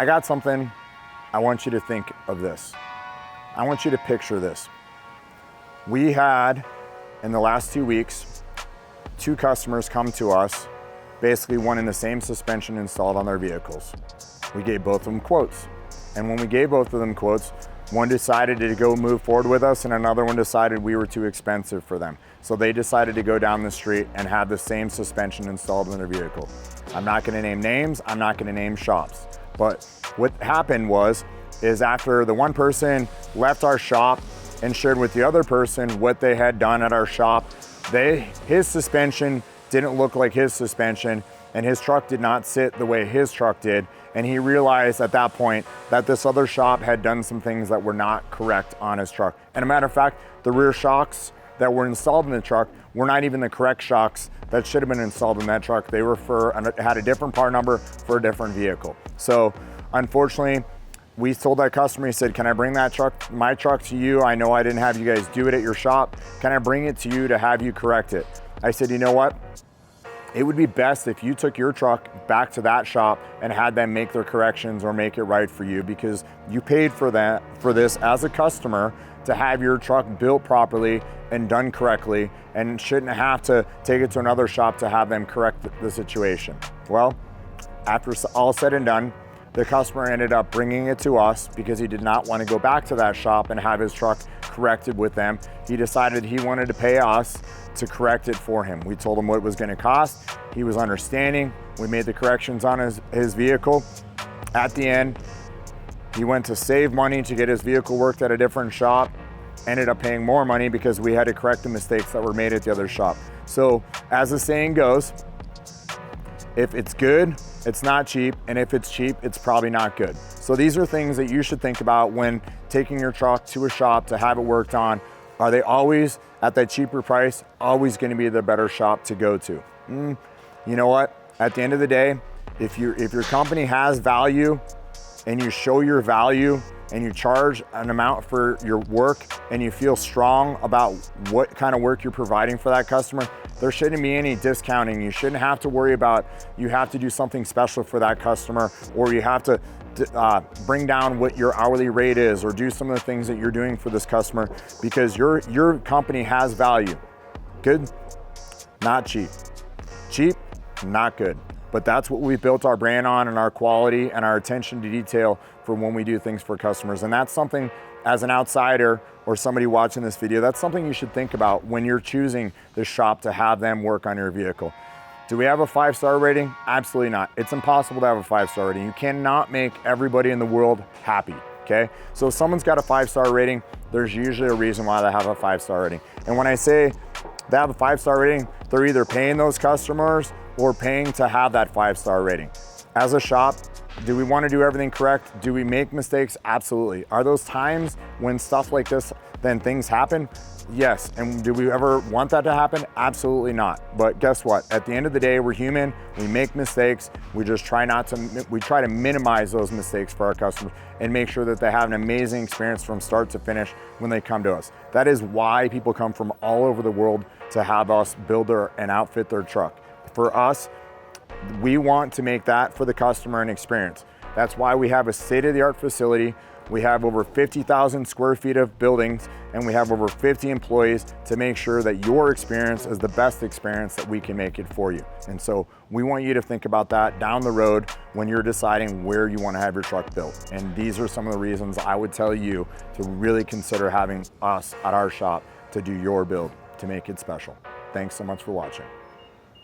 I got something. I want you to think of this. I want you to picture this. We had, in the last 2 weeks, 2 customers come to us, basically wanting the same suspension installed on their vehicles. We gave both of them quotes. And when we gave both of them quotes, one decided to go move forward with us and another one decided we were too expensive for them. So they decided to go down the street and have the same suspension installed in their vehicle. I'm not gonna name names, I'm not gonna name shops. But what happened is after the one person left our shop and shared with the other person what they had done at our shop, his suspension didn't look like his suspension and his truck did not sit the way his truck did. And he realized at that point that this other shop had done some things that were not correct on his truck. And a matter of fact, the rear shocks that were installed in the truck were not even the correct shocks that should have been installed in that truck. They were had a different part number for a different vehicle. So unfortunately, we told that customer, he said, can I bring my truck to you? I know I didn't have you guys do it at your shop. Can I bring it to you to have you correct it? I said, you know what? It would be best if you took your truck back to that shop and had them make their corrections or make it right for you, because you paid for this as a customer to have your truck built properly and done correctly, and shouldn't have to take it to another shop to have them correct the situation. Well, after all said and done, the customer ended up bringing it to us because he did not want to go back to that shop and have his truck corrected with them. He decided he wanted to pay us to correct it for him. We told him what it was going to cost. He was understanding. We made the corrections on his vehicle. At the end, he went to save money to get his vehicle worked at a different shop, ended up paying more money because we had to correct the mistakes that were made at the other shop. So as the saying goes, if it's good, it's not cheap, and if it's cheap, it's probably not good. So these are things that you should think about when taking your truck to a shop to have it worked on. Are they always at that cheaper price, always gonna be the better shop to go to? You know what? At the end of the day, if your company has value and you show your value and you charge an amount for your work and you feel strong about what kind of work you're providing for that customer, there shouldn't be any discounting. You shouldn't have to worry about you have to do something special for that customer, or you have to bring down what your hourly rate is, or do some of the things that you're doing for this customer, because your company has value. Good, not cheap. Cheap, not good. But that's what we built our brand on, and our quality and our attention to detail for when we do things for customers. And that's something, as an outsider or somebody watching this video, that's something you should think about when you're choosing the shop to have them work on your vehicle. Do we have a 5-star rating? Absolutely not. It's impossible to have a 5-star rating. You cannot make everybody in the world happy, okay? So if someone's got a 5-star rating, there's usually a reason why they have a 5-star rating. And when I say they have a 5-star rating, they're either paying those customers or paying to have that 5-star rating. As a shop, do we want to do everything correct? Do we make mistakes? Absolutely. Are those times when stuff like this, then things happen? Yes. And do we ever want that to happen? Absolutely not. But guess what? At the end of the day, we're human. We make mistakes. We just try to minimize those mistakes for our customers and make sure that they have an amazing experience from start to finish when they come to us. That is why people come from all over the world to have us build and outfit their truck. For us, we want to make that for the customer an experience. That's why we have a state-of-the-art facility. We have over 50,000 square feet of buildings, and we have over 50 employees to make sure that your experience is the best experience that we can make it for you. And so we want you to think about that down the road when you're deciding where you want to have your truck built. And these are some of the reasons I would tell you to really consider having us at our shop to do your build to make it special. Thanks so much for watching.